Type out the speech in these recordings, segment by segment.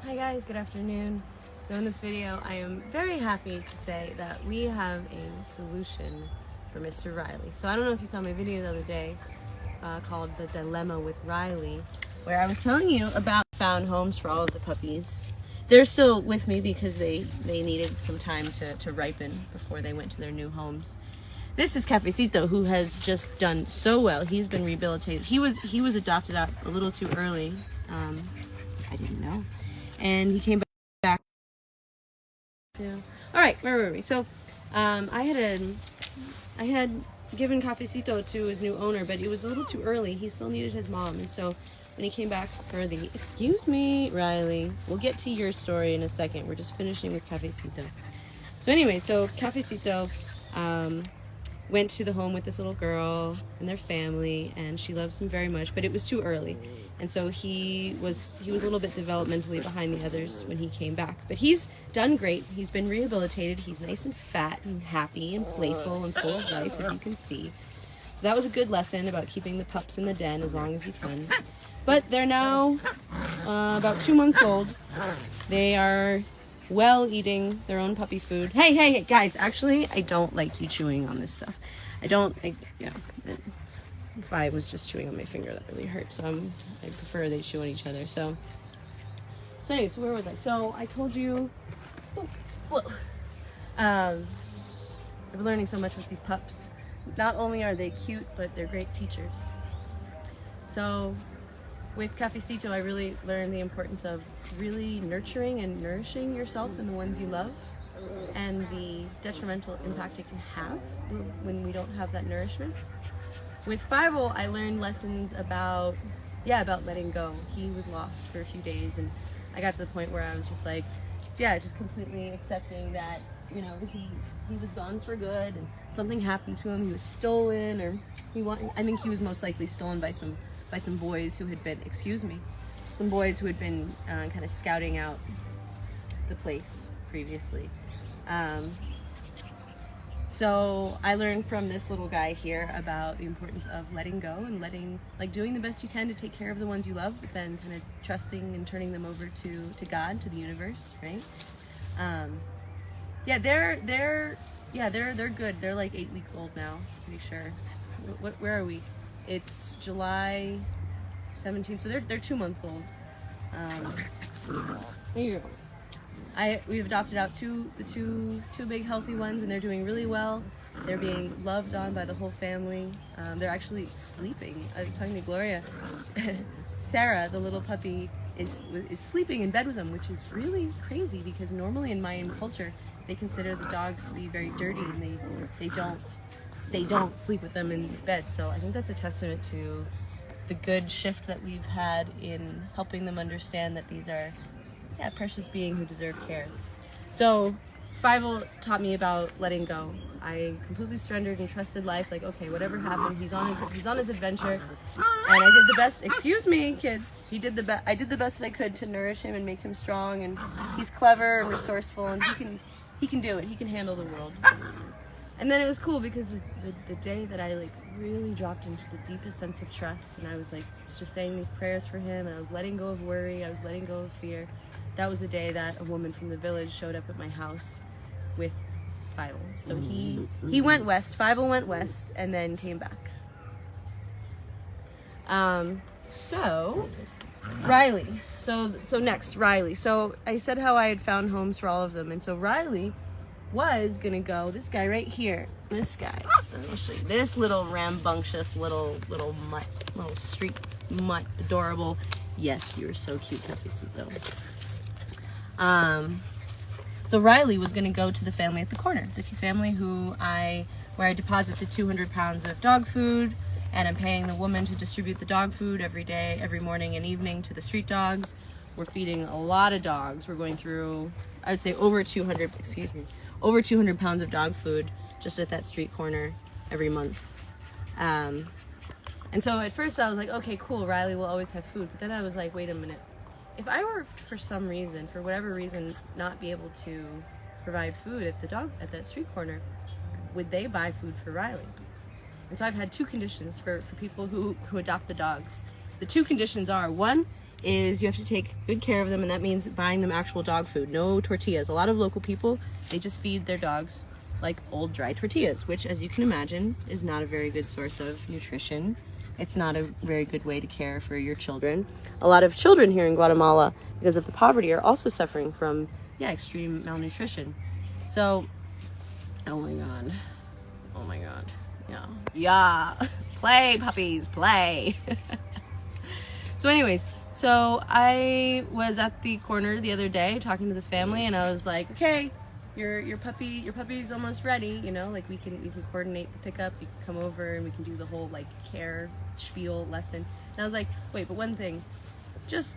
Hi guys, good afternoon. So in this video, I am very happy to say that we have a solution for Mr. Riley. So I don't know if you saw my video the other day called The Dilemma with Riley, where I was telling you about found homes for all of the puppies. They're still with me because they needed some time to ripen before they went to their new homes. This is Cafecito, who has just done so well. He's been rehabilitated. He was adopted out a little too early. I didn't know. And he came back. Yeah. All right, where were we? So, I had given Cafecito to his new owner, but it was a little too early. He still needed his mom, and so when he came back for the excuse me, Riley. We'll get to your story in a second. We're just finishing with Cafecito. So anyway, so Cafecito went to the home with this little girl and their family, and she loves him very much, but it was too early. And so he was a little bit developmentally behind the others when he came back. But he's done great. He's been rehabilitated. He's nice and fat and happy and playful and full of life, as you can see. So that was a good lesson about keeping the pups in the den as long as you can. But they're now about 2 months old. They are eating their own puppy food. Hey, guys, actually, I don't like you chewing on this stuff. If I was just chewing on my finger, that really hurt. So I prefer they chew on each other. So anyway, so where was I? So I told you, I've been learning so much with these pups. Not only are they cute, but they're great teachers. So with Cafecito, I really learned the importance of really nurturing and nourishing yourself and the ones you love, and the detrimental impact it can have when we don't have that nourishment. With Fievel, I learned lessons about letting go. He was lost for a few days, and I got to the point where I was just like, just completely accepting that, he was gone for good, and something happened to him. He was stolen, or I think he was most likely stolen by some boys who had been, some boys who had been kind of scouting out the place previously. So I learned from this little guy here about the importance of letting go and doing the best you can to take care of the ones you love, but then kind of trusting and turning them over to God, to the universe, right? They're good. They're like 8 weeks old now, pretty sure. Where are we? It's July 17th, so they're 2 months old. Here you go. We've adopted out the two big healthy ones, and they're doing really well. They're being loved on by the whole family. They're actually sleeping. I was talking to Gloria. Sarah, the little puppy, is sleeping in bed with them, which is really crazy because normally in Mayan culture they consider the dogs to be very dirty, and they don't sleep with them in bed. So I think that's a testament to the good shift that we've had in helping them understand that these are precious beings who deserve care. So Fievel taught me about letting go. I completely surrendered and trusted life. Like, okay, whatever happened, he's on his adventure, and I did the best. Excuse me, kids. I did the best that I could to nourish him and make him strong. And he's clever and resourceful, and he can do it. He can handle the world. And then it was cool because the day that I really dropped into the deepest sense of trust, and I was just saying these prayers for him, and I was letting go of worry, I was letting go of fear. That was the day that a woman from the village showed up at my house with Fievel. So he went west. Fievel went west and then came back. So Riley. So next, Riley. So I said how I had found homes for all of them, and so Riley was gonna go. This guy right here. This guy. Let me show you. This little rambunctious little street mutt, adorable. Yes, you're so cute, Cafecito. So Riley was going to go to the family at the corner, the family where I deposit the 200 pounds of dog food, and I'm paying the woman to distribute the dog food every day, every morning and evening to the street dogs. We're feeding a lot of dogs. We're going through, I would say, over 200 pounds of dog food just at that street corner every month. And so at first I was like, okay, cool, Riley will always have food. But then I was like, wait a minute. If I were, for whatever reason, not be able to provide food at that street corner, would they buy food for Riley? And so I've had two conditions for people who adopt the dogs. The two conditions are, one, is you have to take good care of them, and that means buying them actual dog food. No tortillas. A lot of local people, they just feed their dogs like old dry tortillas, which, as you can imagine, is not a very good source of nutrition. It's not a very good way to care for your children. A lot of children here in Guatemala, because of the poverty, are also suffering from, extreme malnutrition. So, oh my god, yeah, play puppies, play. So anyways, so I was at the corner the other day talking to the family, and I was like, okay, your puppy's almost ready, like we can coordinate the pickup, you can come over and we can do the whole like care spiel lesson. And I was like, wait, but one thing, just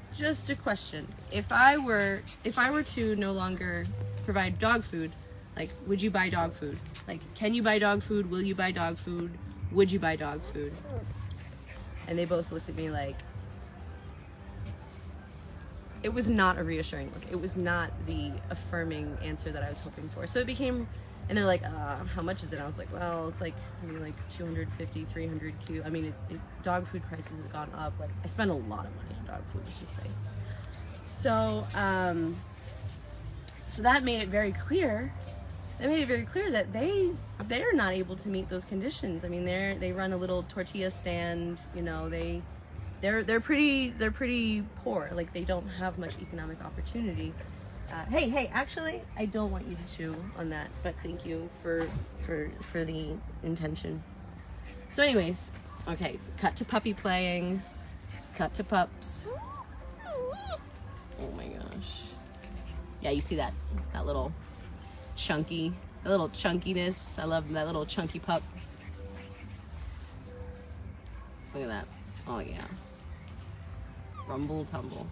a question. If I were to no longer provide dog food, like, would you buy dog food? Like, can you buy dog food? Will you buy dog food? Would you buy dog food? And they both looked at me like, it was not a reassuring look. It was not the affirming answer that I was hoping for. So it became, and they're like, how much is it? I was like, well, it's like, 250, 300 Q. I mean, dog food prices have gone up. Like, I spend a lot of money on dog food, let's just say. So, so that made it very clear. That they're not able to meet those conditions. I mean, they run a little tortilla stand. They're pretty poor. Like, they don't have much economic opportunity. Hey, actually, I don't want you to chew on that, but thank you for the intention. So anyways, okay, cut to puppy playing, cut to pups. Oh my gosh. Yeah, you see that little chunkiness. I love that little chunky pup. Look at that. Oh yeah. Rumble tumble.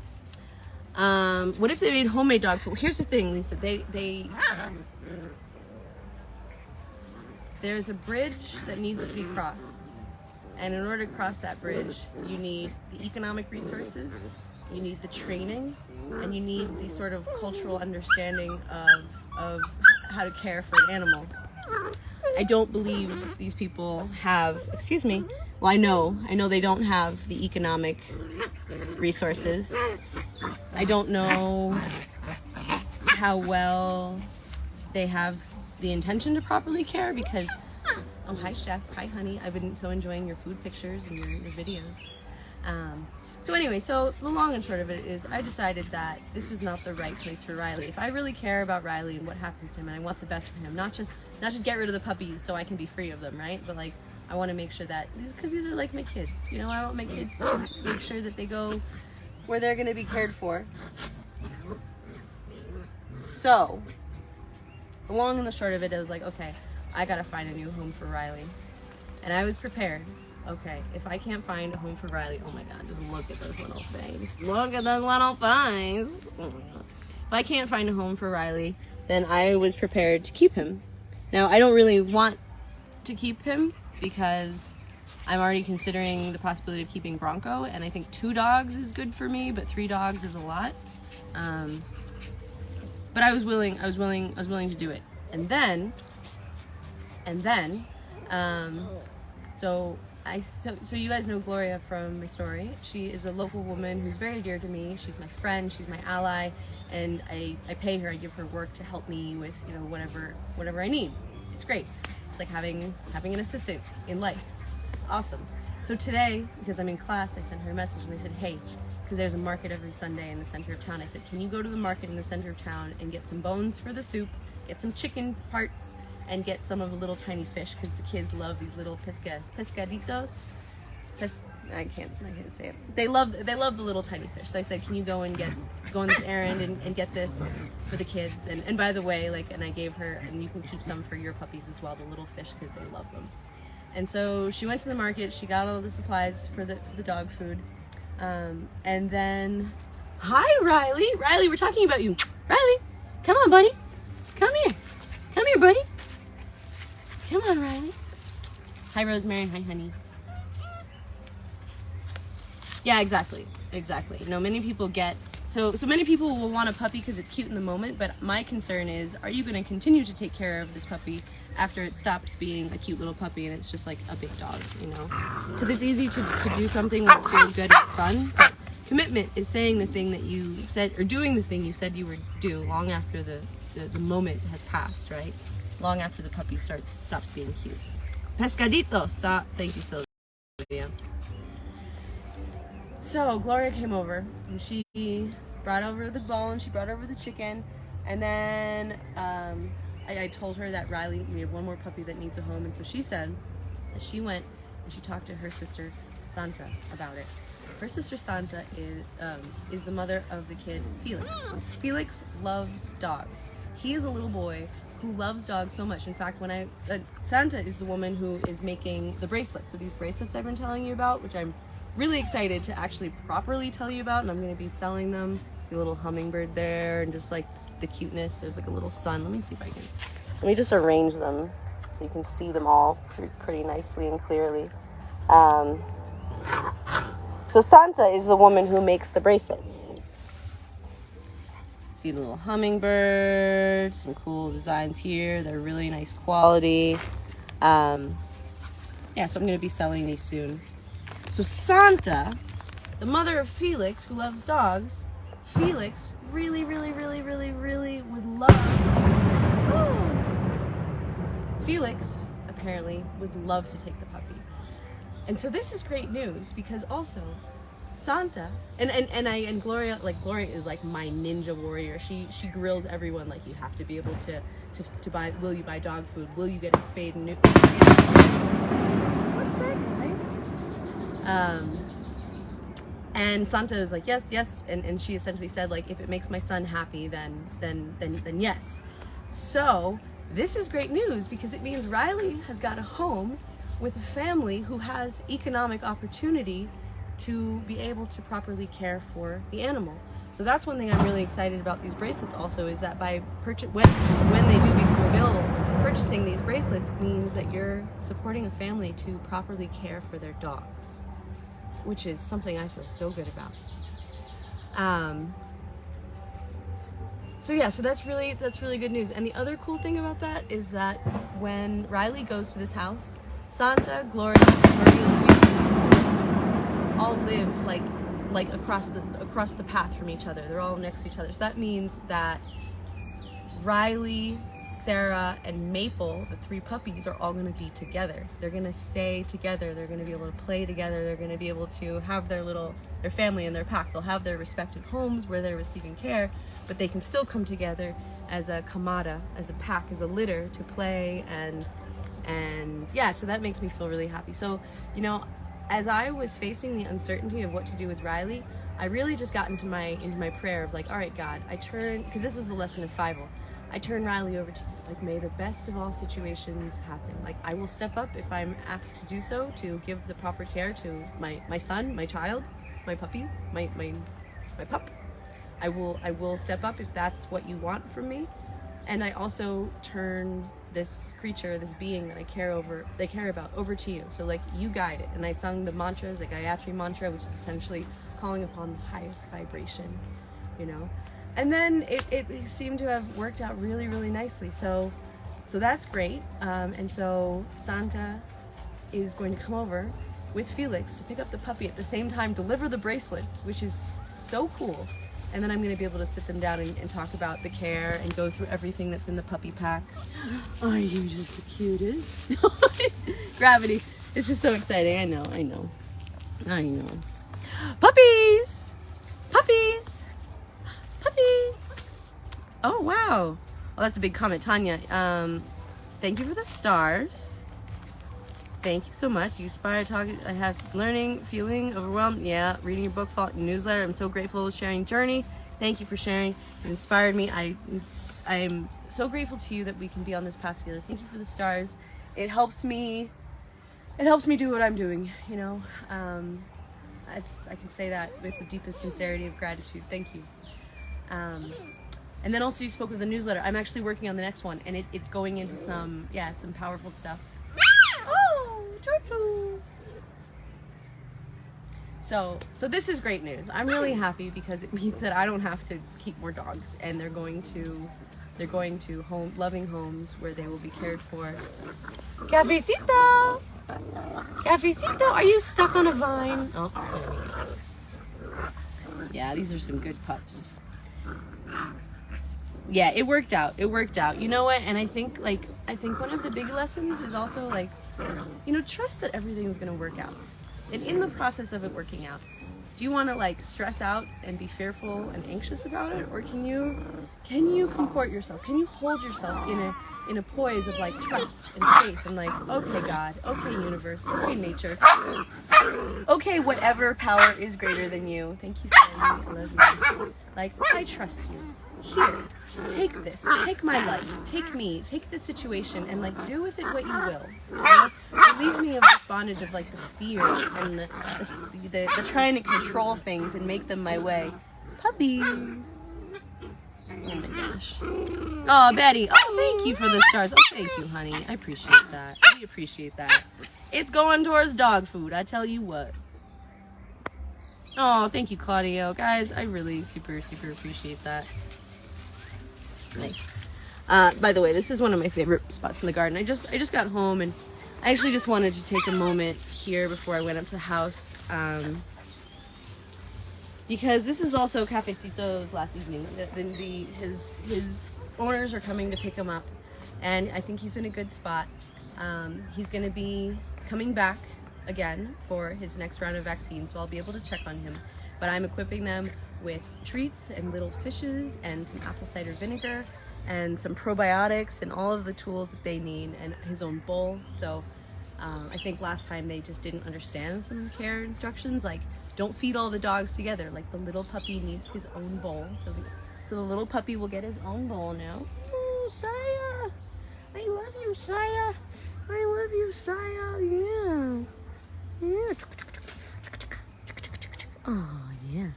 What if they made homemade dog food? Here's the thing, Lisa. There's a bridge that needs to be crossed. And in order to cross that bridge, you need the economic resources, you need the training, and you need the sort of cultural understanding of how to care for an animal. I don't believe these people have, excuse me, well, I know they don't have the economic resources. I don't know how well they have the intention to properly care because, oh, hi Chef, hi honey, I've been so enjoying your food pictures and your videos. So anyway, so the long and short of it is I decided that this is not the right place for Riley. If I really care about Riley and what happens to him and I want the best for him, not just get rid of the puppies so I can be free of them, right? But like, I want to make sure that, because these are like my kids, I want my kids to make sure that they go where they're going to be cared for. So, the long and the short of it is like, okay, I got to find a new home for Riley. And I was prepared. Okay, if I can't find a home for Riley, oh my god, just look at those little things. Look at those little things. Oh my god. If I can't find a home for Riley, then I was prepared to keep him. Now, I don't really want to keep him because I'm already considering the possibility of keeping Bronco, and I think 2 dogs is good for me, but 3 dogs is a lot. But I was willing to do it. And then, so you guys know Gloria from my story. She is a local woman who's very dear to me. She's my friend, she's my ally, and I pay her, I give her work to help me with, whatever I need. It's great. It's like having an assistant in life. It's awesome. So today, because I'm in class, I sent her a message and I said, hey, because there's a market every Sunday in the center of town, I said, can you go to the market in the center of town and get some bones for the soup, get some chicken parts, and get some of the little tiny fish, because the kids love these little pescaditos. I can't say it. They love the little tiny fish. So I said, can you go on this errand and get this for the kids? And by the way, and I gave her, and you can keep some for your puppies as well, the little fish, because they love them. And so she went to the market, she got all the supplies for the dog food. And then, hi Riley, we're talking about you. Riley, come on buddy, come here buddy. Come on Riley. Hi Rosemary, hi honey. Yeah, exactly. No, many people so many people will want a puppy because it's cute in the moment, but my concern is, are you going to continue to take care of this puppy after it stops being a cute little puppy and it's just like a big dog, Because it's easy to do something when it feels good and it's fun, but Commitment is saying the thing that you said, or doing the thing you said you would do long after the moment has passed, right? Long after the puppy stops being cute. Pescadito, thank you, Sylvia. So Gloria came over and she brought over the bone, she brought over the chicken, and then I told her that Riley, we have one more puppy that needs a home, and so she said that she went and she talked to her sister Santa about it. Her sister Santa is the mother of the kid Felix. Felix loves dogs. He is a little boy who loves dogs so much. In fact, when Santa is the woman who is making the bracelets. So these bracelets I've been telling you about, which I'm really excited to actually properly tell you about, and I'm going to be selling them. See a little hummingbird there, and just like the cuteness. There's like a little sun. Let me see if I can. Let me just arrange them so you can see them all pretty nicely and clearly. So Santa is the woman who makes the bracelets. See the little hummingbird, some cool designs here. They're really nice quality. Yeah, so I'm going to be selling these soon. So Santa, the mother of Felix, who loves dogs, Felix really would love... Felix, apparently, would love to take the puppy. And so this is great news because also Santa and Gloria is like my ninja warrior. She grills everyone like you have to be able to buy. Will you buy dog food? Will you get it spayed and neutered? What's that, guys? And Santa is like yes, and she essentially said like if it makes my son happy then yes. So this is great news because it means Riley has got a home with a family who has economic opportunity to be able to properly care for the animal. So that's one thing I'm really excited about these bracelets also, is that by when they do become available, purchasing these bracelets means that you're supporting a family to properly care for their dogs, which is something I feel so good about. So yeah, so that's really good news. And the other cool thing about that is that when Riley goes to this house, Santa, Gloria, Maria Luisa all live like across the path from each other. They're all next to each other. So that means that Riley, Sarah, and Maple, the three puppies, are all going to be together. They're going to stay together. They're going to be able to play together. They're going to be able to have their family and their pack. They'll have their respective homes where they're receiving care, but they can still come together as a camada, as a pack, as a litter to play and yeah, so that makes me feel really happy. So, you know, as I was facing the uncertainty of what to do with Riley, I really just got into my prayer of like, all right, God, because this was the lesson of Fievel. I turn Riley over to you. Like, may the best of all situations happen. Like, I will step up if I'm asked to do so, to give the proper care to my son, my child, my puppy, my pup. I will step up if that's what you want from me. And I also turn this creature, this being that I care about, over to you. So like, you guide it. And I sung the mantras, the Gayatri mantra, which is essentially calling upon the highest vibration, you know. And then it seemed to have worked out really nicely. So that's great. And so Santa is going to come over with Felix to pick up the puppy at the same time, deliver the bracelets, which is so cool. And then I'm going to be able to sit them down and talk about the care and go through everything that's in the puppy packs. Are you just the cutest? Gravity. It's just so exciting. I know. Puppies! Puppies! Puppies! Oh, wow. Well, that's a big comment. Tanya, thank you for the stars. Thank you so much. You inspired talking. I have learning, feeling overwhelmed. Yeah, reading your book, newsletter. I'm so grateful for sharing journey. Thank you for sharing. It inspired me. I'm so grateful to you that we can be on this path together. Thank you for the stars. It helps me do what I'm doing. You know, I can say that with the deepest sincerity of gratitude. Thank you. And then also you spoke of the newsletter. I'm actually working on the next one, and it's going into some powerful stuff. So this is great news. I'm really happy because it means that I don't have to keep more dogs, and they're going to loving homes where they will be cared for. Cafecito! Cafecito, are you stuck on a vine? Oh. Yeah, these are some good pups. Yeah, it worked out. It worked out. You know what? And I think one of the big lessons is also like, you know, trust that everything's gonna work out. And in the process of it working out, do you want to like stress out and be fearful and anxious about it, or can you comport yourself? Can you hold yourself in a poise of like trust and faith and like, okay God, okay universe, okay nature, okay whatever power is greater than you. Thank you, Sandy. I love you. Like, I trust you. Here, take this, take my life, take me, take this situation, and like do with it what you will. You know? Relieve me of this bondage of like the fear and the trying to control things and make them my way. Puppies. Oh my gosh. Oh, Betty. Oh, thank you for the stars. Oh, thank you, honey. I appreciate that. We appreciate that. It's going towards dog food, I tell you what. Oh, thank you, Claudio. Guys, I really super appreciate that. Nice. By the way, this is one of my favorite spots in the garden. I just got home, and I actually just wanted to take a moment here before I went up to the house, because this is also Cafecito's last evening. His owners are coming to pick him up, and I think he's in a good spot. He's going to be coming back again for his next round of vaccines, so I'll be able to check on him. But I'm equipping them with treats and little fishes and some apple cider vinegar and some probiotics and all of the tools that they need, and his own bowl. So I think last time they just didn't understand some care instructions, like don't feed all the dogs together. Like the little puppy needs his own bowl. So the little puppy will get his own bowl now. Oh, Saya! I love you, Saya! I love you, Saya! Yeah. Yeah. Oh, yeah.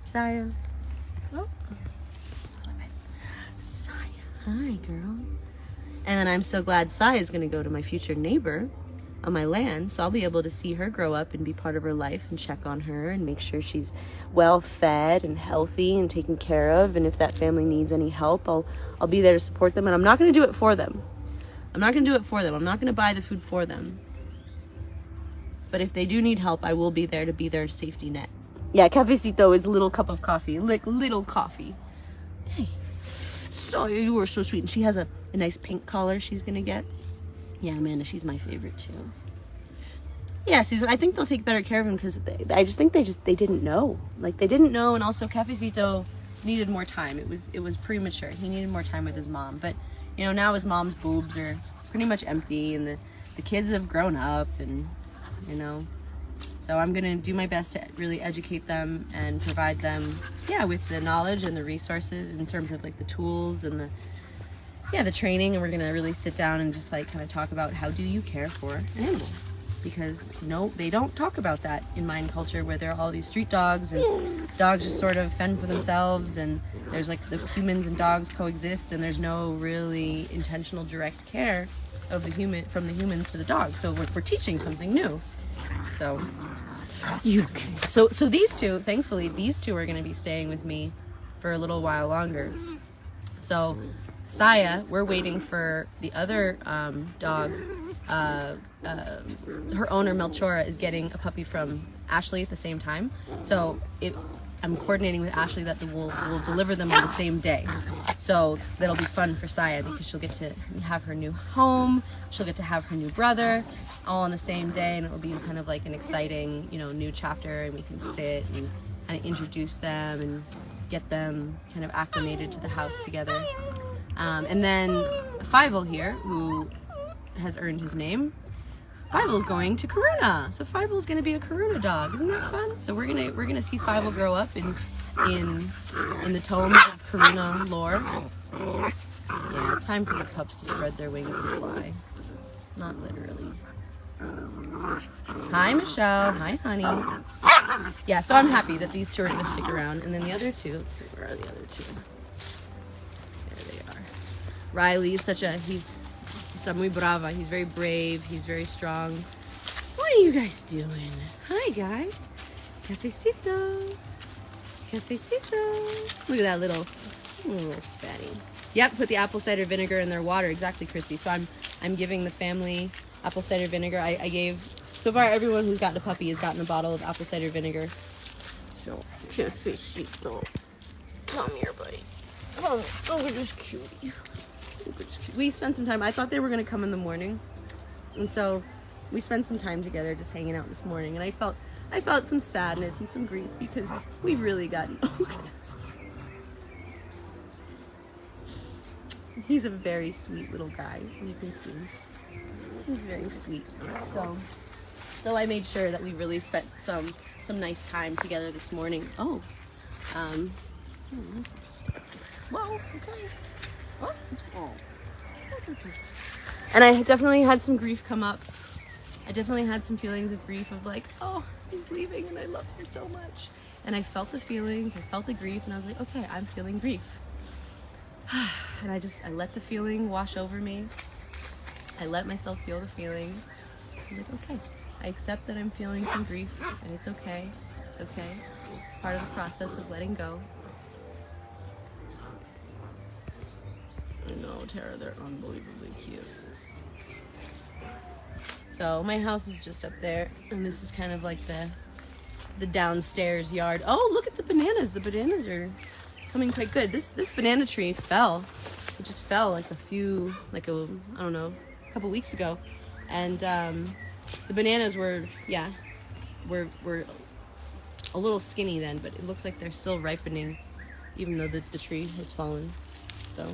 Saya. Oh. Saya. Hi, girl. And then I'm so glad Saya is going to go to my future neighbor on my land, so I'll be able to see her grow up and be part of her life and check on her and make sure she's well fed and healthy and taken care of. And if that family needs any help, I'll be there to support them. And I'm not going to do it for them. I'm not going to do it for them. I'm not going to buy the food for them. But if they do need help, I will be there to be their safety net. Yeah, Cafecito is a little cup of coffee. Like, little coffee. Hey. So, you were so sweet. And she has a nice pink collar she's going to get. Yeah, Amanda, she's my favorite too. Yeah, Susan, I think they'll take better care of him because I just think they didn't know. Like, they didn't know, and also Cafecito needed more time. It was premature. He needed more time with his mom. But, you know, now his mom's boobs are pretty much empty, and the kids have grown up, and, you know. So I'm going to do my best to really educate them and provide them, yeah, with the knowledge and the resources in terms of, like, the tools and the training. And we're going to really sit down and just, like, kind of talk about how do you care for an animal. Because, no, they don't talk about that in Mayan culture, where there are all these street dogs and dogs just sort of fend for themselves, and there's, like, the humans and dogs coexist, and there's no really intentional direct care of from the humans to the dogs. So we're teaching something new. So these two, thankfully, are going to be staying with me for a little while longer. So Saya, we're waiting for the other dog. Her owner, Melchora, is getting a puppy from Ashley at the same time. So I'm coordinating with Ashley that we'll deliver them on the same day. So that'll be fun for Saya because she'll get to have her new home. She'll get to have her new brother all on the same day, and it'll be kind of like an exciting, you know, new chapter, and we can sit and kind of introduce them and get them kind of acclimated to the house together. And then Fievel here, who has earned his name, Fievel's going to Karuna. So Fievel's going to be a Karuna dog. Isn't that fun? So we're gonna see Fievel grow up in the tomes of Karuna lore. Yeah, it's time for the pups to spread their wings and fly. Not literally. Hi, Michelle. Hi, honey. Yeah, so I'm happy that these two are going to stick around. And then the other two, let's see, where are the other two? There they are. Riley's he's muy brava. He's very brave. He's very strong. What are you guys doing? Hi, guys. Cafecito. Cafecito. Look at that little fatty. Yep, put the apple cider vinegar in their water. Exactly, Chrissy. So I'm giving the family apple cider vinegar. I gave, so far everyone who's gotten a puppy has gotten a bottle of apple cider vinegar. So, can't face seat though. Come here, buddy. Oh, look at this cutie. We spent some time. I thought they were gonna come in the morning, and so we spent some time together, just hanging out this morning. And I felt some sadness and some grief because we've really gotten. Look at this. He's a very sweet little guy, as you can see. He's very sweet. So I made sure that we really spent some nice time together this morning. Oh, that's interesting. Whoa, okay. Oh. And I definitely had some grief come up. I definitely had some feelings of grief of like, oh, he's leaving and I love him so much. And I felt the feelings, I felt the grief, and I was like, okay, I'm feeling grief. And I let the feeling wash over me. I let myself feel the feeling. I'm like, okay, I accept that I'm feeling some grief, and it's okay. It's okay. It's part of the process of letting go. I know, Tara, they're unbelievably cute. So my house is just up there, and this is kind of like the downstairs yard. Oh, look at the bananas. The bananas are coming quite good. This banana tree fell. It just fell like I don't know, a couple weeks ago. And the bananas were a little skinny then, but it looks like they're still ripening, even though the tree has fallen. So,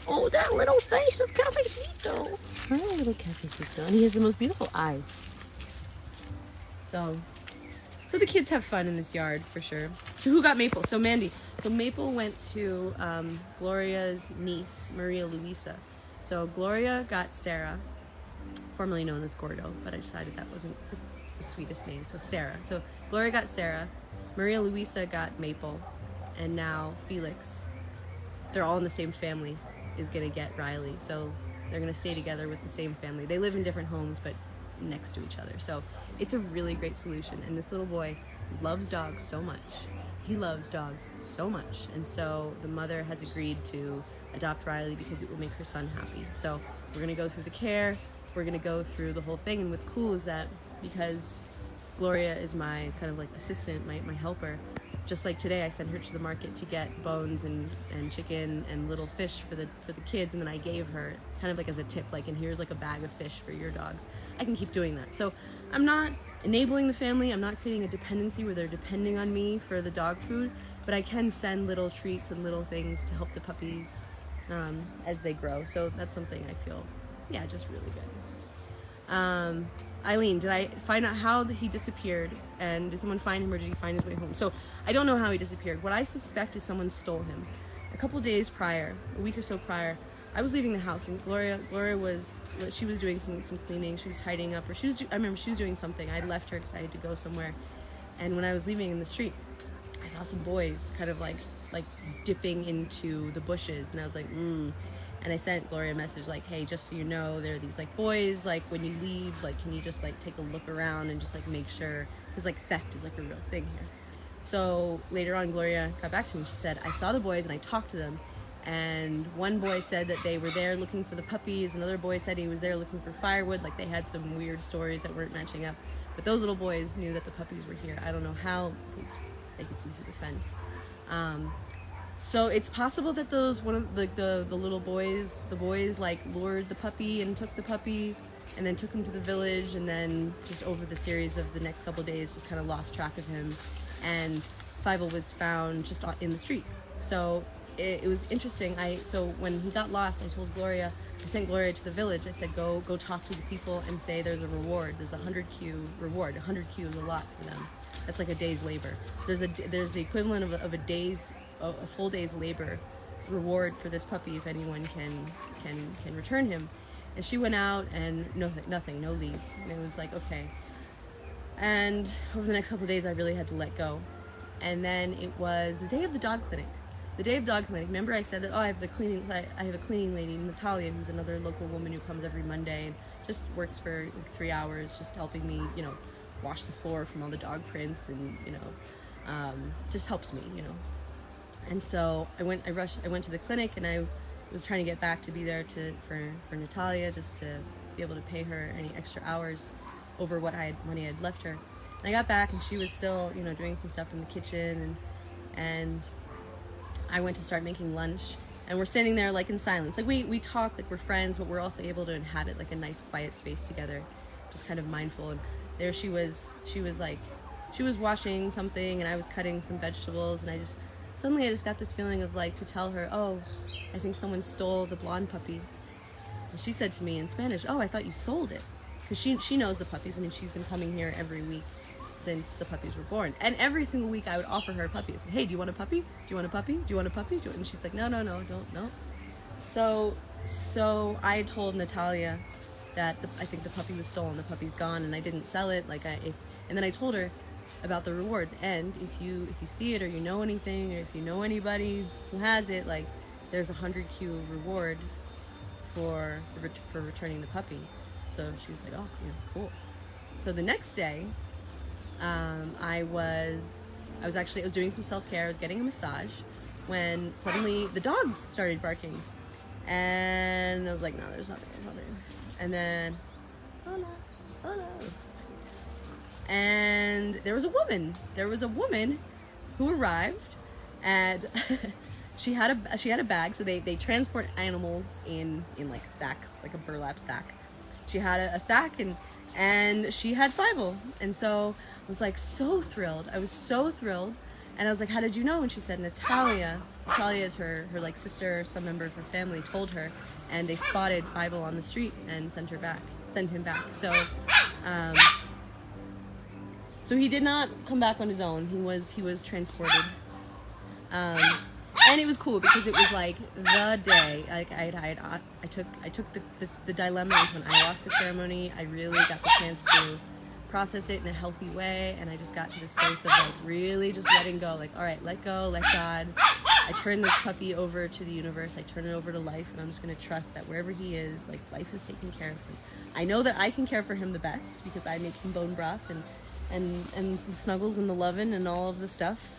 oh, that little face of Cafecito. Hi, little Cafecito. And he has the most beautiful eyes. So the kids have fun in this yard for sure. So who got Maple? So Mandy. So Maple went to Gloria's niece, Maria Luisa. So Gloria got Sarah, formerly known as Gordo, but I decided that wasn't the sweetest name. So Sarah. So Gloria got Sarah, Maria Luisa got Maple, and now Felix, they're all in the same family, is gonna get Riley. So they're gonna stay together with the same family. They live in different homes, but next to each other. So it's a really great solution. And this little boy loves dogs so much. He loves dogs so much. And so the mother has agreed to adopt Riley because it will make her son happy. So we're gonna go through the care, we're gonna go through the whole thing. And what's cool is that because Gloria is my kind of like assistant, my helper, just like today I sent her to the market to get bones and chicken and little fish for the kids, and then I gave her kind of like as a tip, like, and here's like a bag of fish for your dogs. I can keep doing that. So I'm not enabling the family, I'm not creating a dependency where they're depending on me for the dog food, but I can send little treats and little things to help the puppies as they grow. So that's something I feel, yeah, just really good. Eileen, did I find out how he disappeared, and did someone find him, or did he find his way home? So I don't know how he disappeared. What I suspect is someone stole him. A couple days prior, a week or so prior, I was leaving the house, and Gloria was doing some cleaning. She was tidying up, or I remember she was doing something. I left her because I had to go somewhere, and when I was leaving in the street, I saw some boys kind of like dipping into the bushes, and I was like, And I sent Gloria a message like, hey, just so you know, there are these like boys, like when you leave, like, can you just like take a look around and just like make sure, because like theft is like a real thing here. So later on, Gloria got back to me. She said, I saw the boys and I talked to them, and one boy said that they were there looking for the puppies. Another boy said he was there looking for firewood. Like they had some weird stories that weren't matching up, but those little boys knew that the puppies were here. I don't know how, because they could see through the fence. So it's possible that the little boys, like lured the puppy and took the puppy and then took him to the village, and then just over the series of the next couple of days just kind of lost track of him, and Fievel was found just in the street. So it was interesting. So when he got lost, I sent Gloria to the village. I said, go talk to the people and say there's a reward. There's a 100Q reward. 100Q is a lot for them. That's like a day's labor. So there's the equivalent of a full day's labor reward for this puppy if anyone can return him. And she went out and nothing, no leads. And it was like, okay. And over the next couple of days, I really had to let go. And then it was the day of the dog clinic. The day of dog clinic. Remember I said that, I have a cleaning lady, Natalia, who's another local woman who comes every Monday and just works for like 3 hours, just helping me, wash the floor from all the dog prints, and just helps me, And so I went to the clinic, and I was trying to get back to be there for Natalia, just to be able to pay her any extra hours over what money I had left her. I got back and she was still, you know, doing some stuff in the kitchen, and I went to start making lunch, and we're standing there like in silence. Like we talk like we're friends, but we're also able to inhabit like a nice quiet space together, just kind of mindful. And there she was washing something and I was cutting some vegetables, and I just got this feeling of like to tell her, oh, I think someone stole the blonde puppy. And she said to me in Spanish, oh, I thought you sold it. Because she knows the puppies. I mean, she's been coming here every week since the puppies were born. And every single week I would offer her puppies. Hey, do you want a puppy? Do you want a puppy? Do you want a puppy? And she's like, no, don't, no. So I told Natalia that I think the puppy was stolen, the puppy's gone, and I didn't sell it. And then I told her about the reward. And if you see it, or you know anything, or if you know anybody who has it, like there's a 100Q reward for returning the puppy. So she was like, oh, yeah, cool. So the next day, I was doing some self-care. I was getting a massage when suddenly the dogs started barking, and I was like, no, there's nothing. And then, hola, and there was a woman who arrived, and she had a bag. So they transport animals in like sacks, like a burlap sack. She had a sack, and she had Fievel, and so I was like so thrilled. I was so thrilled, and I was like, how did you know? And she said Natalia is her like sister or some member of her family told her, and they spotted Fievel on the street and sent him back. So he did not come back on his own. He was transported. And it was cool because it was like the day. Like I took the dilemma into an ayahuasca ceremony. I really got the chance to process it in a healthy way, and I just got to this place of like really just letting go. Like, all right, let go, let God. I turn this puppy over to the universe. I turn it over to life, and I'm just gonna trust that wherever he is, like life is taking care of him. I know that I can care for him the best because I make him bone broth and the snuggles and the loving and all of the stuff.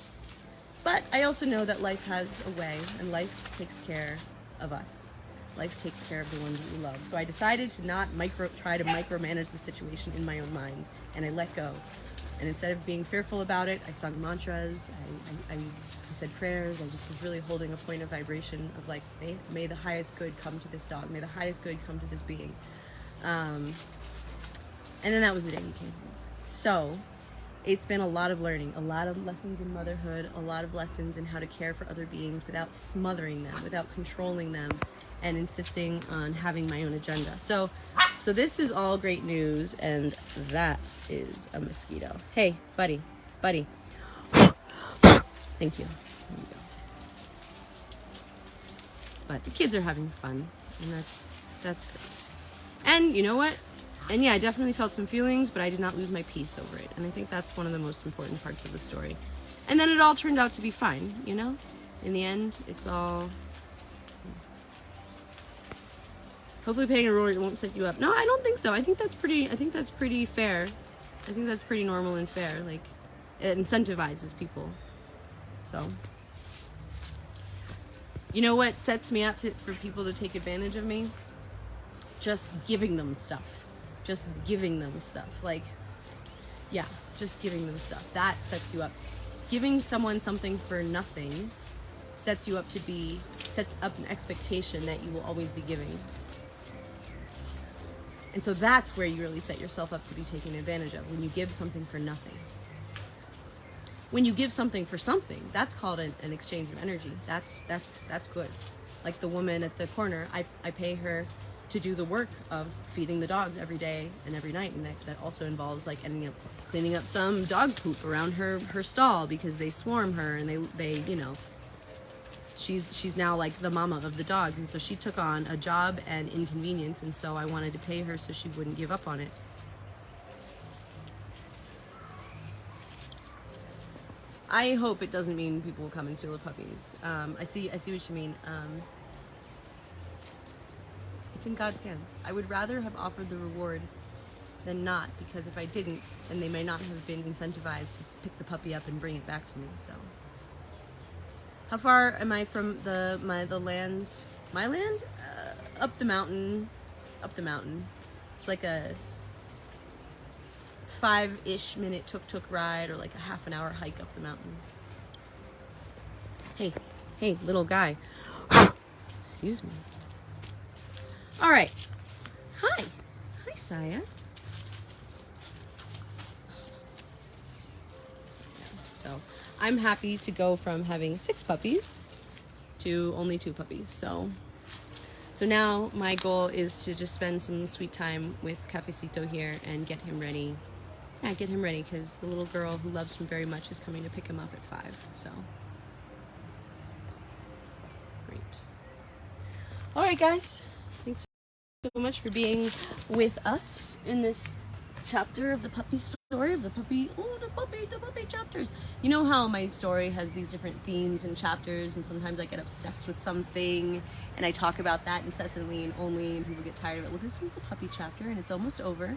But I also know that life has a way, and life takes care of us. Life takes care of the ones that we love. So I decided to not try to micromanage the situation in my own mind, and I let go. And instead of being fearful about it, I sung mantras, I said prayers. I just was really holding a point of vibration of like, may the highest good come to this dog. May the highest good come to this being. And then that was the day he came home. So it's been a lot of learning, a lot of lessons in motherhood, a lot of lessons in how to care for other beings without smothering them, without controlling them, and insisting on having my own agenda. So this is all great news, and that is a mosquito. Hey, buddy. Thank you. There you go. But the kids are having fun, and that's great. And you know what? And yeah, I definitely felt some feelings, but I did not lose my peace over it. And I think that's one of the most important parts of the story. And then it all turned out to be fine, you know? In the end, it's all... Hopefully paying a reward won't set you up. No, I don't think so. I think that's pretty fair. I think that's pretty normal and fair. Like, it incentivizes people. So... You know what sets me up for people to take advantage of me? Just giving them stuff. Just giving them stuff. Like, yeah, just giving them stuff. That sets you up. Giving someone something for nothing sets up an expectation that you will always be giving. And so that's where you really set yourself up to be taken advantage of, when you give something for nothing. When you give something for something, that's called an exchange of energy. That's good. Like the woman at the corner, I pay her to do the work of feeding the dogs every day and every night, and that also involves like ending up cleaning up some dog poop around her stall because they swarm her, and they you know, she's now like the mama of the dogs, and so she took on a job and inconvenience, and so I wanted to pay her so she wouldn't give up on it. I hope it doesn't mean people will come and steal the puppies. I see what you mean. It's in God's hands. I would rather have offered the reward than not, because if I didn't, then they may not have been incentivized to pick the puppy up and bring it back to me. So, how far am I from the land? My land? Up the mountain. It's like a 5-ish minute tuk-tuk ride or like a half an hour hike up the mountain. Hey, little guy. Excuse me. All right. Hi, Saya. So I'm happy to go from having 6 puppies to only 2 puppies. So now my goal is to just spend some sweet time with Cafecito here and get him ready. Yeah, get him ready because the little girl who loves him very much is coming to pick him up at 5. So great. All right, guys. Thanks so much for being with us in this chapter of the puppy story of the puppy chapters. You know how my story has these different themes and chapters, and sometimes I get obsessed with something and I talk about that incessantly and only, and people get tired of it. Well, this is the puppy chapter and it's almost over,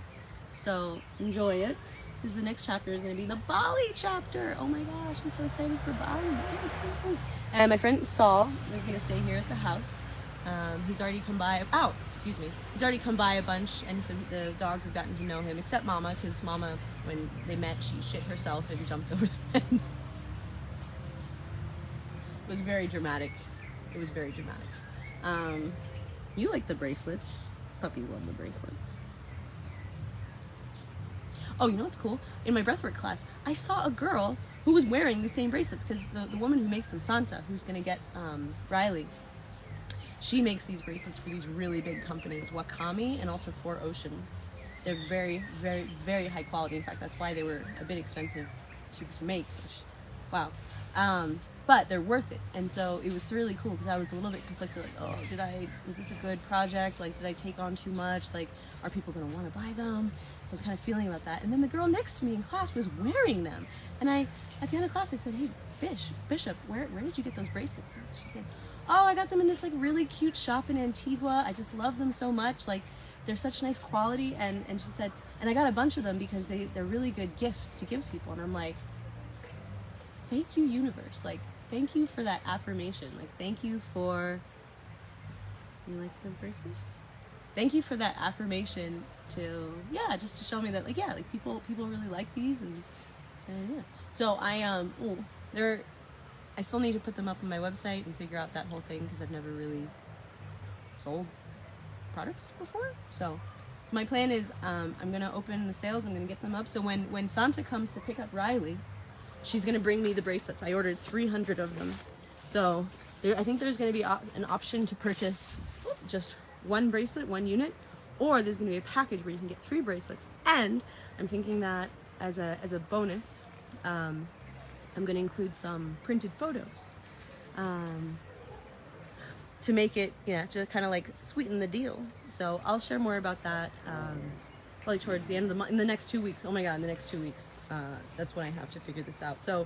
so enjoy it, because the next chapter is going to be the Bali chapter. Oh my gosh, I'm so excited for Bali. And my friend Saul is going to stay here at the house. He's already come by. He's already come by a bunch, and so the dogs have gotten to know him, except Mama, because Mama, when they met, she shit herself and jumped over the fence. It was very dramatic. You like the bracelets. Puppies love the bracelets. Oh, you know what's cool? In my breathwork class, I saw a girl who was wearing the same bracelets, because the woman who makes them, Santa, who's going to get Riley, she makes these bracelets for these really big companies, Wakami and also 4 Oceans. They're very, very, very high quality. In fact, that's why they were a bit expensive to make. Wow. But they're worth it. And so it was really cool because I was a little bit conflicted, like, oh, was this a good project? Like, did I take on too much? Like, are people going to want to buy them? I was kind of feeling about that. And then the girl next to me in class was wearing them. And at the end of class, I said, hey, Bishop, where did you get those bracelets? And she said, oh, I got them in this like really cute shop in Antigua. I just love them so much. Like, they're such nice quality. And she said, and I got a bunch of them because they're really good gifts to give people. And I'm like, thank you, universe. Like, thank you for that affirmation. Like, thank you for, you like the bracelets? Thank you for that affirmation just to show me that, like, yeah, like people really like these, and yeah. So I still need to put them up on my website and figure out that whole thing, because I've never really sold products before. So my plan is I'm gonna open the sales. I'm gonna get them up. So when Santa comes to pick up Riley, she's gonna bring me the bracelets. I ordered 300 of them. So I think there's gonna be an option to purchase just 1 bracelet, 1 unit, or there's gonna be a package where you can get 3 bracelets. And I'm thinking that as a bonus, I'm going to include some printed photos to make it, to kind of like sweeten the deal. So I'll share more about that probably towards the end of the month, in the next 2 weeks. Oh my God, in the next 2 weeks. That's when I have to figure this out. So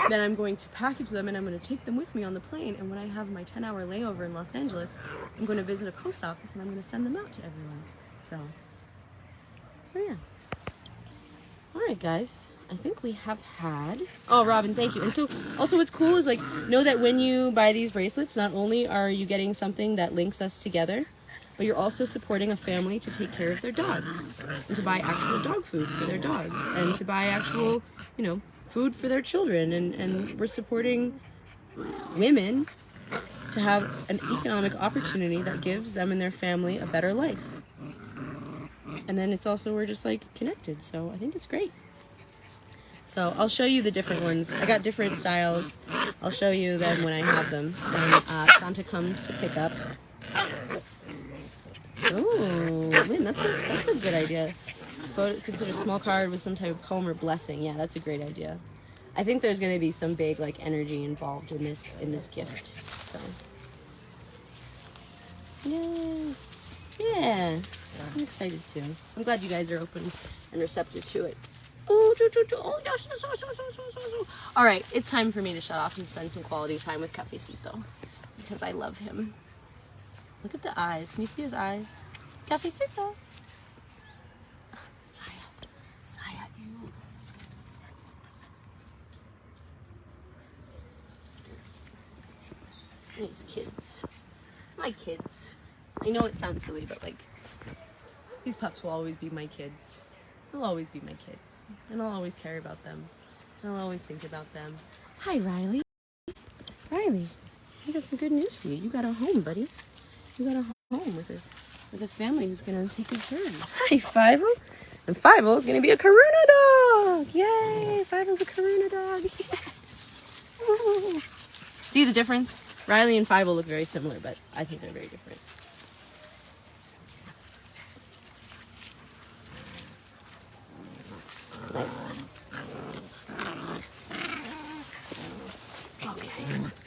then I'm going to package them and I'm going to take them with me on the plane. And when I have my 10-hour layover in Los Angeles, I'm going to visit a post office and I'm going to send them out to everyone. So yeah. All right, guys. I think we have had... Oh, Robin, thank you. And so, also what's cool is, like, know that when you buy these bracelets, not only are you getting something that links us together, but you're also supporting a family to take care of their dogs, and to buy actual dog food for their dogs, and to buy actual, food for their children. And we're supporting women to have an economic opportunity that gives them and their family a better life. And then it's also, we're just, like, connected. So I think it's great. So I'll show you the different ones. I got different styles. I'll show you them when I have them. When Santa comes to pick up. Oh, Lynn, that's a good idea. Consider a small card with some type of poem or blessing. Yeah, that's a great idea. I think there's going to be some big, like, energy involved in this gift. So, yay. Yeah, I'm excited too. I'm glad you guys are open and receptive to it. Oh, yes. All right, it's time for me to shut off and spend some quality time with Cafecito, because I love him. Look at the eyes. Can you see his eyes? Cafecito. Saya, you. These kids. My kids. I know it sounds silly, but, like, these pups will always be my kids. They'll always be my kids, and I'll always care about them, and I'll always think about them. Hi, Riley. Riley, I got some good news for you. You got a home, buddy. You got a home with a family who's gonna take good care of you. Hi, Five-O. And Five-O is gonna be a Karuna dog. Yay! Five-O's a Karuna dog. Yeah. See the difference? Riley and Five-O look very similar, but I think they're very different. Nice.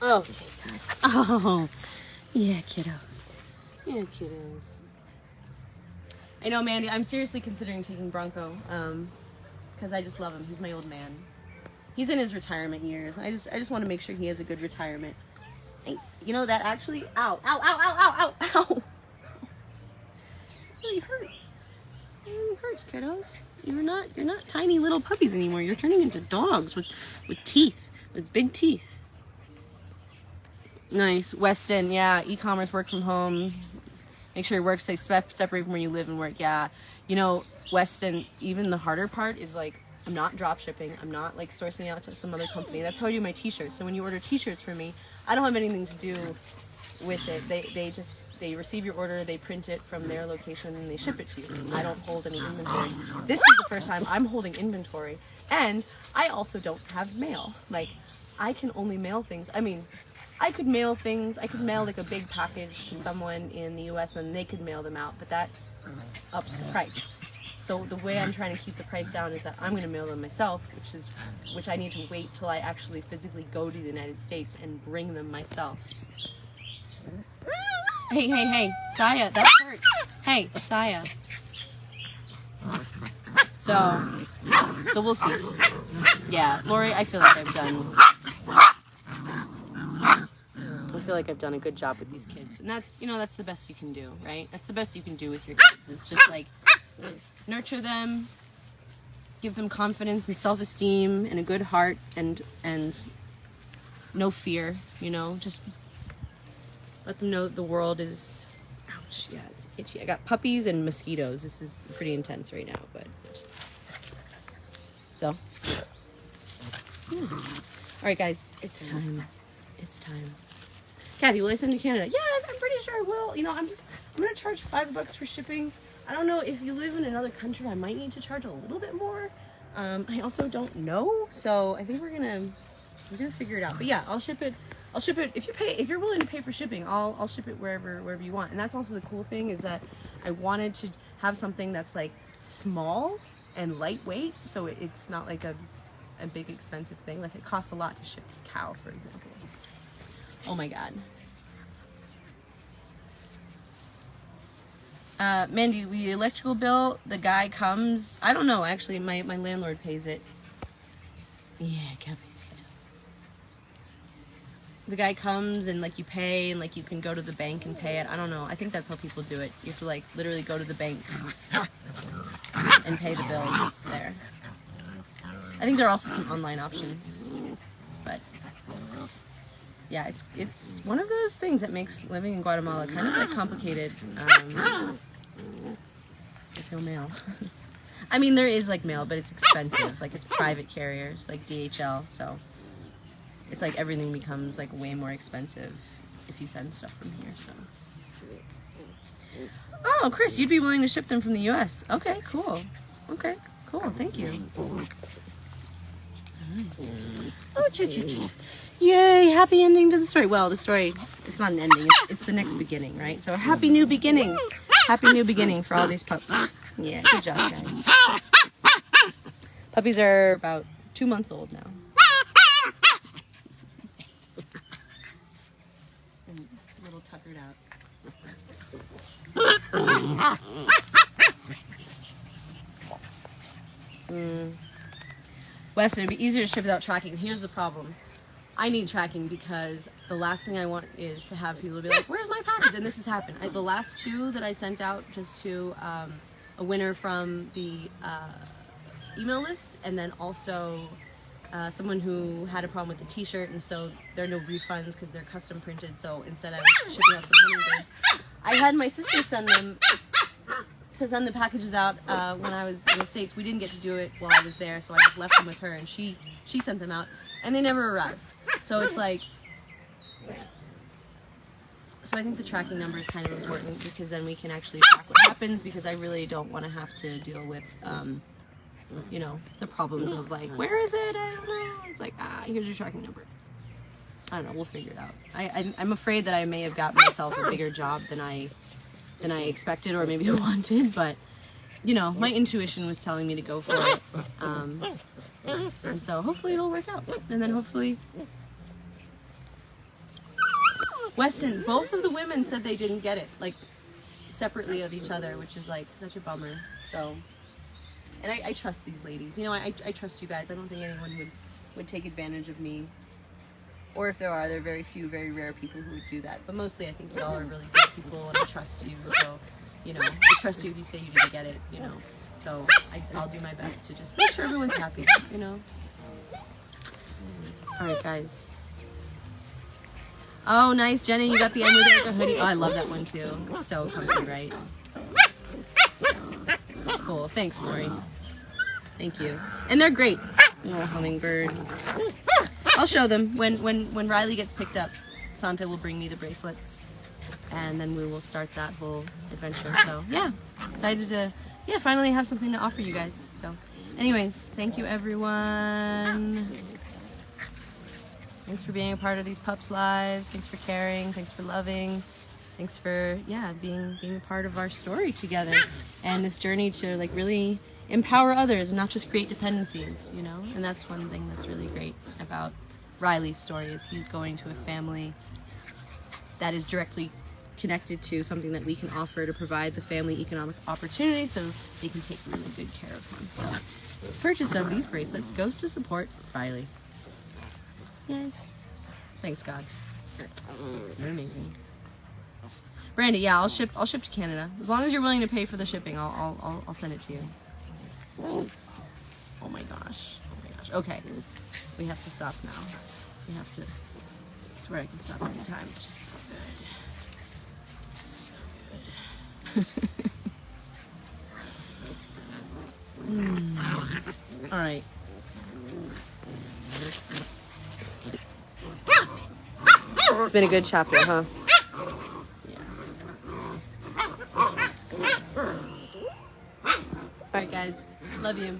Okay, guys. Oh, yeah, kiddos. Yeah, kiddos. I know, Mandy, I'm seriously considering taking Bronco, because I just love him. He's my old man. He's in his retirement years. I just want to make sure he has a good retirement. And, you know, that actually, ow, ow, ow, ow, ow, ow, ow. It really hurts. It really hurts, kiddos. You're not tiny little puppies anymore. You're turning into dogs with teeth, with big teeth. Nice. Weston, yeah, e-commerce, work from home. Make sure your work stays separate from where you live and work. Yeah. You know, Weston, even the harder part is like, I'm not drop shipping. I'm not like sourcing out to some other company. That's how I do my t-shirts. So when you order t-shirts from me, I don't have anything to do with it. They receive your order, they print it from their location, and they ship it to you. I don't hold any inventory. This is the first time I'm holding inventory. And I also don't have mail. Like, I can only mail things. I mean, I could mail things. I could mail like a big package to someone in the US and they could mail them out, but that ups the price. So the way I'm trying to keep the price down is that I'm going to mail them myself, which I need to wait till I actually physically go to the United States and bring them myself. Hey, Saya, that hurts. Hey, Saya. So we'll see. Yeah, Lori, I feel like I've done a good job with these kids. And that's the best you can do, right? That's the best you can do with your kids. It's just like nurture them, give them confidence and self-esteem and a good heart and no fear, just let them know that the world is, ouch, yeah, it's itchy. I got puppies and mosquitoes. This is pretty intense right now, but so yeah. All right, guys, it's time. Kathy, will I send to Canada? Yeah, I'm pretty sure I will. I'm gonna charge $5 for shipping. I don't know, if you live in another country, I might need to charge a little bit more. I also don't know, so I think we're gonna figure it out. But yeah, I'll ship it. If you're willing to pay for shipping, I'll ship it wherever you want. And that's also the cool thing, is that I wanted to have something that's like small and lightweight, so it's not like a big expensive thing. Like, it costs a lot to ship a cow, for example. Oh my god. Mandy, the electrical bill, the guy comes, I don't know, actually, my landlord pays it. Yeah, Capizito. The guy comes and like you pay and like you can go to the bank and pay it. I don't know. I think that's how people do it. You have to like literally go to the bank and pay the bills there. I think there are also some online options, but yeah, it's one of those things that makes living in Guatemala kind of like complicated. I feel mail. I mean, there is like mail, but it's expensive. Like, it's private carriers, like DHL, so it's like everything becomes like way more expensive if you send stuff from here. So, oh, Chris, you'd be willing to ship them from the U.S. Okay, cool. Okay, cool. Thank you. Oh, yay! Happy ending to the story. Well, the story, it's not an ending. It's the next beginning, right? So, a happy new beginning. Happy new beginning for all these pups. Yeah, good job, guys. Puppies are about 2 months old now. And a little tuckered out. Weston, it'd be easier to ship without tracking. Here's the problem. I need tracking because the last thing I want is to have people be like, where's my package? And this has happened. The last 2 that I sent out just to a winner from the email list, and then also someone who had a problem with the t-shirt, and so there are no refunds because they're custom printed. So instead I was shipping out some hummingbirds. I had my sister send them to send the packages out when I was in the States. We didn't get to do it while I was there, so I just left them with her, and she sent them out, and they never arrived. So it's like, so I think the tracking number is kind of important, because then we can actually track what happens, because I really don't want to have to deal with, you know, the problems of like, where is it? I don't know. It's like, here's your tracking number. I don't know, we'll figure it out. I'm afraid that I may have gotten myself a bigger job than I expected, or maybe wanted, but you know, my intuition was telling me to go for it. And so hopefully it'll work out. And then hopefully Weston, both of the women said they didn't get it, like separately of each other, which is like such a bummer. So, and I trust these ladies. You know, I trust you guys. I don't think anyone would take advantage of me. Or if there are, there are very few, very rare people who would do that. But mostly I think y'all are really good people, and I trust you. So, you know, I trust you if you say you didn't get it, you know. So I'll do my best to just make sure everyone's happy, you know. All right, guys. Oh, nice, Jenny. You got the Emerald Erica hoodie. Oh, I love that one too. It's so comfy, right? Cool. Thanks, Lori. Thank you. And they're great. Little hummingbird. I'll show them when Riley gets picked up. Santa will bring me the bracelets, and then we will start that whole adventure. So yeah, excited to finally have something to offer you guys. So, anyways, thank you everyone. Thanks for being a part of these pups' lives. Thanks for caring. Thanks for loving. Thanks for being a part of our story together, and this journey to like really empower others and not just create dependencies, you know. And that's one thing that's really great about Riley's story, is he's going to a family that is directly connected to something that we can offer to provide the family economic opportunity so they can take really good care of him. So the purchase of these bracelets goes to support Riley. Yay. Thanks, God. They're amazing. Brandy, yeah, I'll ship to Canada. As long as you're willing to pay for the shipping, I'll send it to you. Oh my gosh. Okay. We have to stop now. We have to. I swear I can stop every time. It's just so good. Just so good. All right. It's been a good chapter, huh? Yeah. All right, guys. Love you.